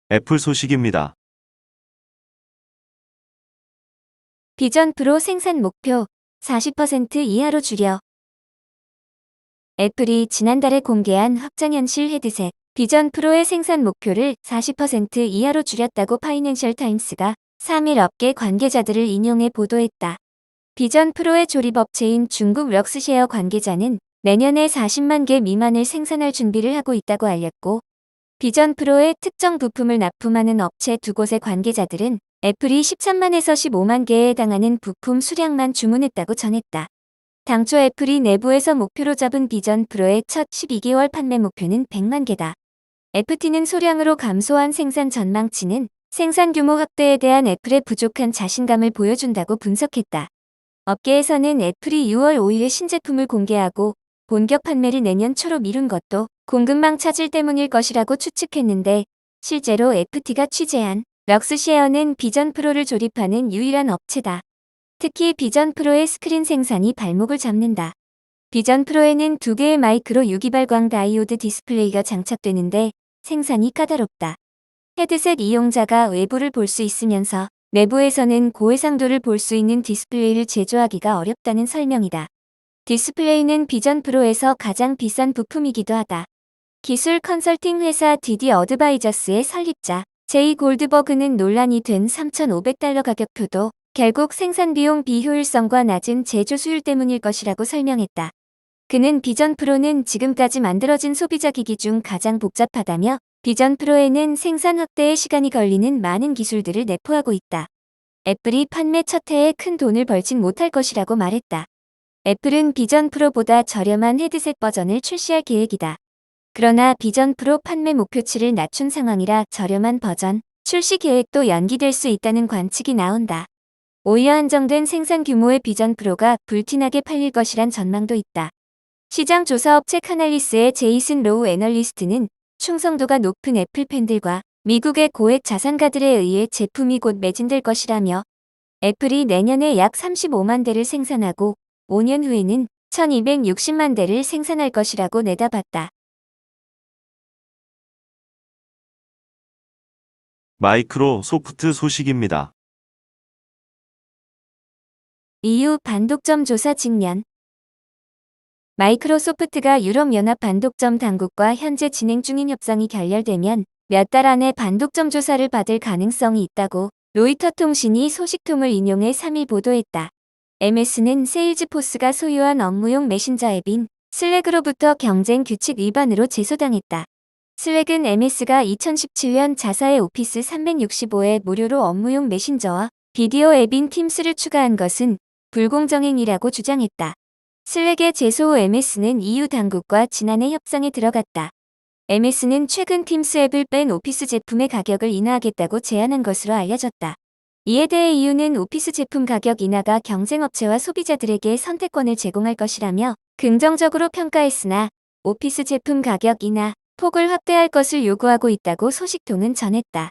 애플 소식입니다. 비전 프로 생산 목표 40% 이하로 줄여. 애플이 지난달에 공개한 확장현실 헤드셋 비전 프로의 생산 목표를 40% 이하로 줄였다고 파이낸셜 타임스가 3일 업계 관계자들을 인용해 보도했다. 비전 프로의 조립업체인 중국 럭스셰어 관계자는 내년에 40만 개 미만을 생산할 준비를 하고 있다고 알렸고, 비전 프로의 특정 부품을 납품하는 업체 두 곳의 관계자들은 애플이 13만에서 15만 개에 해당하는 부품 수량만 주문했다고 전했다. 당초 애플이 내부에서 목표로 잡은 비전 프로의 첫 12개월 판매 목표는 100만 개다. FT는 소량으로 감소한 생산 전망치는 생산 규모 확대에 대한 애플의 부족한 자신감을 보여준다고 분석했다. 업계에서는 애플이 6월 5일에 신제품을 공개하고 본격 판매를 내년 초로 미룬 것도 공급망 차질 때문일 것이라고 추측했는데, 실제로 FT가 취재한 럭스셰어는 비전 프로를 조립하는 유일한 업체다. 특히 비전 프로의 스크린 생산이 발목을 잡는다. 비전 프로에는 2개의 마이크로 유기발광 다이오드 디스플레이가 장착되는데 생산이 까다롭다. 헤드셋 이용자가 외부를 볼 수 있으면서 내부에서는 고해상도를 볼 수 있는 디스플레이를 제조하기가 어렵다는 설명이다. 디스플레이는 비전 프로에서 가장 비싼 부품이기도 하다. 기술 컨설팅 회사 DD 어드바이저스의 설립자 제이 골드버그는 논란이 된 $3,500 가격표도 결국 생산 비용 비효율성과 낮은 제조 수율 때문일 것이라고 설명했다. 그는 비전 프로는 지금까지 만들어진 소비자 기기 중 가장 복잡하다며, 비전 프로에는 생산 확대에 시간이 걸리는 많은 기술들을 내포하고 있다. 애플이 판매 첫 해에 큰 돈을 벌진 못할 것이라고 말했다. 애플은 비전 프로보다 저렴한 헤드셋 버전을 출시할 계획이다. 그러나 비전 프로 판매 목표치를 낮춘 상황이라 저렴한 버전 출시 계획도 연기될 수 있다는 관측이 나온다. 오히려 한정된 생산 규모의 비전 프로가 불티나게 팔릴 것이란 전망도 있다. 시장 조사업체 카날리스의 제이슨 로우 애널리스트는 충성도가 높은 애플 팬들과 미국의 고액 자산가들에 의해 제품이 곧 매진될 것이라며, 애플이 내년에 약 35만 대를 생산하고 5년 후에는 1260만 대를 생산할 것이라고 내다봤다. 마이크로소프트 소식입니다. EU 반독점 조사 직년. 마이크로소프트가 유럽연합 반독점 당국과 현재 진행 중인 협상이 결렬되면 몇 달 안에 반독점 조사를 받을 가능성이 있다고 로이터 통신이 소식통을 인용해 3일 보도했다. MS는 세일즈포스가 소유한 업무용 메신저 앱인 슬랙으로부터 경쟁 규칙 위반으로 제소당했다. 슬랙은 MS가 2017년 자사의 오피스 365에 무료로 업무용 메신저와 비디오 앱인 팀스를 추가한 것은 불공정행위라고 주장했다. 슬랙의 제소 후 MS는 EU 당국과 지난해 협상에 들어갔다. MS는 최근 팀스 앱을 뺀 오피스 제품의 가격을 인하하겠다고 제안한 것으로 알려졌다. 이에 대해 EU는 오피스 제품 가격 인하가 경쟁업체와 소비자들에게 선택권을 제공할 것이라며 긍정적으로 평가했으나, 오피스 제품 가격 인하 폭을 확대할 것을 요구하고 있다고 소식통은 전했다.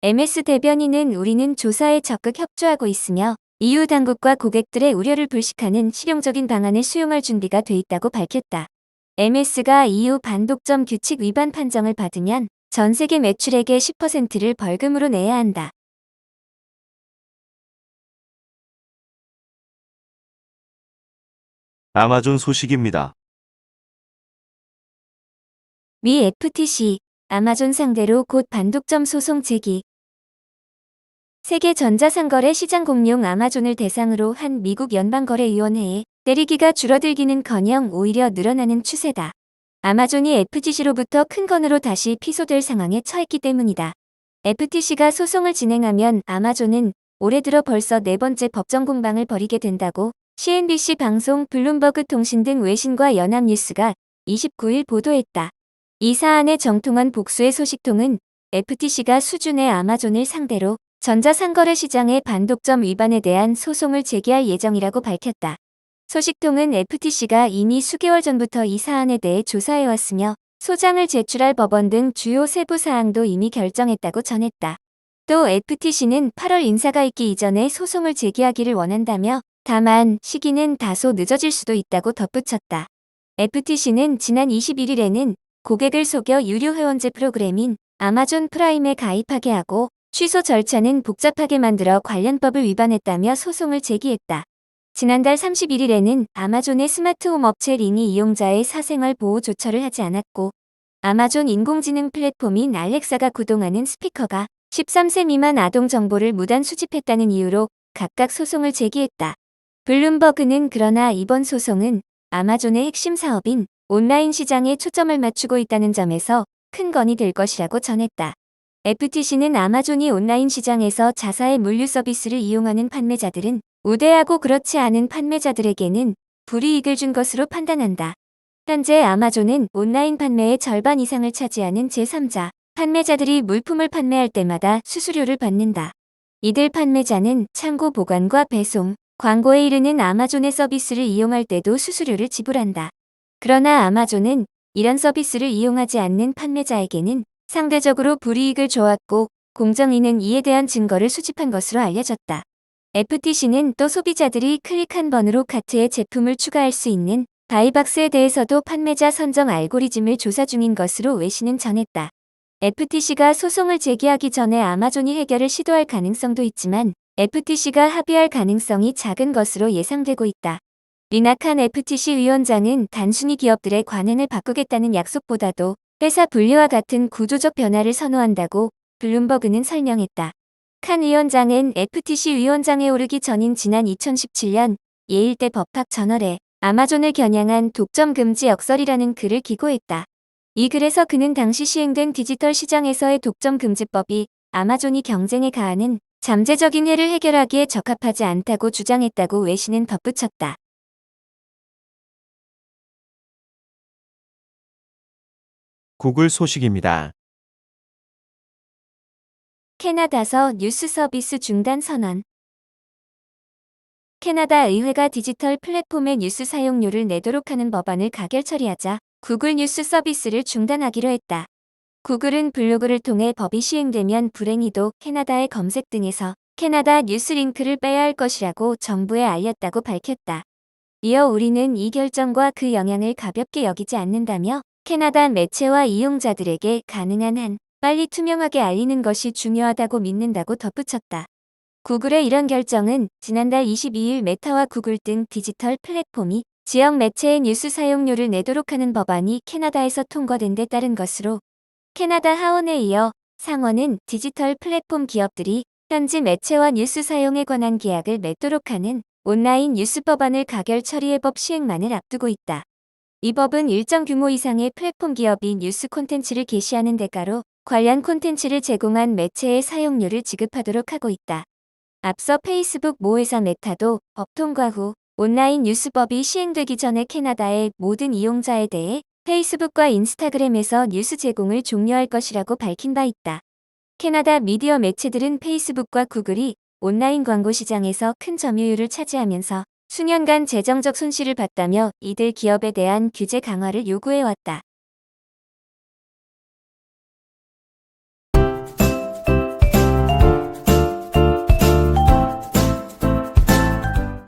MS 대변인은 우리는 조사에 적극 협조하고 있으며 EU 당국과 고객들의 우려를 불식하는 실용적인 방안을 수용할 준비가 돼 있다고 밝혔다. MS가 EU 반독점 규칙 위반 판정을 받으면 전 세계 매출액의 10%를 벌금으로 내야 한다. 아마존 소식입니다. 미 FTC, 아마존 상대로 곧 반독점 소송 제기. 세계 전자상거래 시장 공룡 아마존을 대상으로 한 미국 연방거래위원회에 때리기가 줄어들기는커녕 오히려 늘어나는 추세다. 아마존이 FTC로부터 큰 건으로 다시 피소될 상황에 처했기 때문이다. FTC가 소송을 진행하면 아마존은 올해 들어 벌써 4번째 법정 공방을 벌이게 된다고 CNBC 방송, 블룸버그 통신 등 외신과 연합뉴스가 29일 보도했다. 이 사안의 정통한 복수의 소식통은 FTC가 수준의 아마존을 상대로 전자상거래 시장의 반독점 위반에 대한 소송을 제기할 예정이라고 밝혔다. 소식통은 FTC가 이미 수개월 전부터 이 사안에 대해 조사해왔으며 소장을 제출할 법원 등 주요 세부 사항도 이미 결정했다고 전했다. 또 FTC는 8월 인사가 있기 이전에 소송을 제기하기를 원한다며, 다만 시기는 다소 늦어질 수도 있다고 덧붙였다. FTC는 지난 21일에는 고객을 속여 유료 회원제 프로그램인 아마존 프라임에 가입하게 하고 취소 절차는 복잡하게 만들어 관련법을 위반했다며 소송을 제기했다. 지난달 31일에는 아마존의 스마트홈 업체 링이 이용자의 사생활 보호 조처를 하지 않았고 아마존 인공지능 플랫폼인 알렉사가 구동하는 스피커가 13세 미만 아동 정보를 무단 수집했다는 이유로 각각 소송을 제기했다. 블룸버그는 그러나 이번 소송은 아마존의 핵심 사업인 온라인 시장에 초점을 맞추고 있다는 점에서 큰 건이 될 것이라고 전했다. FTC는 아마존이 온라인 시장에서 자사의 물류 서비스를 이용하는 판매자들은 우대하고 그렇지 않은 판매자들에게는 불이익을 준 것으로 판단한다. 현재 아마존은 온라인 판매의 절반 이상을 차지하는 제3자 판매자들이 물품을 판매할 때마다 수수료를 받는다. 이들 판매자는 창고 보관과 배송, 광고에 이르는 아마존의 서비스를 이용할 때도 수수료를 지불한다. 그러나 아마존은 이런 서비스를 이용하지 않는 판매자에게는 상대적으로 불이익을 줘왔고 공정위는 이에 대한 증거를 수집한 것으로 알려졌다. FTC는 또 소비자들이 클릭 한 번으로 카트에 제품을 추가할 수 있는 바이박스에 대해서도 판매자 선정 알고리즘을 조사 중인 것으로 외신은 전했다. FTC가 소송을 제기하기 전에 아마존이 해결을 시도할 가능성도 있지만 FTC가 합의할 가능성이 작은 것으로 예상되고 있다. 리나칸 FTC 위원장은 단순히 기업들의 관행을 바꾸겠다는 약속보다도 회사 분리와 같은 구조적 변화를 선호한다고 블룸버그는 설명했다. 칸 위원장은 FTC 위원장에 오르기 전인 지난 2017년 예일대 법학 저널에 아마존을 겨냥한 독점 금지 역설이라는 글을 기고했다. 이 글에서 그는 당시 시행된 디지털 시장에서의 독점 금지법이 아마존이 경쟁에 가하는 잠재적인 해를 해결하기에 적합하지 않다고 주장했다고 외신은 덧붙였다. 구글 소식입니다. 캐나다서 뉴스 서비스 중단 선언. 캐나다 의회가 디지털 플랫폼의 뉴스 사용료를 내도록 하는 법안을 가결 처리하자 구글 뉴스 서비스를 중단하기로 했다. 구글은 블로그를 통해 법이 시행되면 불행히도 캐나다의 검색 등에서 캐나다 뉴스 링크를 빼야 할 것이라고 정부에 알렸다고 밝혔다. 이어 우리는 이 결정과 그 영향을 가볍게 여기지 않는다며 캐나다 매체와 이용자들에게 가능한 한 빨리 투명하게 알리는 것이 중요하다고 믿는다고 덧붙였다. 구글의 이런 결정은 지난달 22일 메타와 구글 등 디지털 플랫폼이 지역 매체의 뉴스 사용료를 내도록 하는 법안이 캐나다에서 통과된 데 따른 것으로 캐나다 하원에 이어 상원은 디지털 플랫폼 기업들이 현지 매체와 뉴스 사용에 관한 계약을 맺도록 하는 온라인 뉴스 법안을 가결 처리해 법 시행만을 앞두고 있다. 이 법은 일정 규모 이상의 플랫폼 기업이 뉴스 콘텐츠를 게시하는 대가로 관련 콘텐츠를 제공한 매체의 사용료를 지급하도록 하고 있다. 앞서 페이스북 모회사 메타도 법 통과 후 온라인 뉴스법이 시행되기 전에 캐나다의 모든 이용자에 대해 페이스북과 인스타그램에서 뉴스 제공을 종료할 것이라고 밝힌 바 있다. 캐나다 미디어 매체들은 페이스북과 구글이 온라인 광고 시장에서 큰 점유율을 차지하면서 수년간 재정적 손실을 봤다며 이들 기업에 대한 규제 강화를 요구해왔다.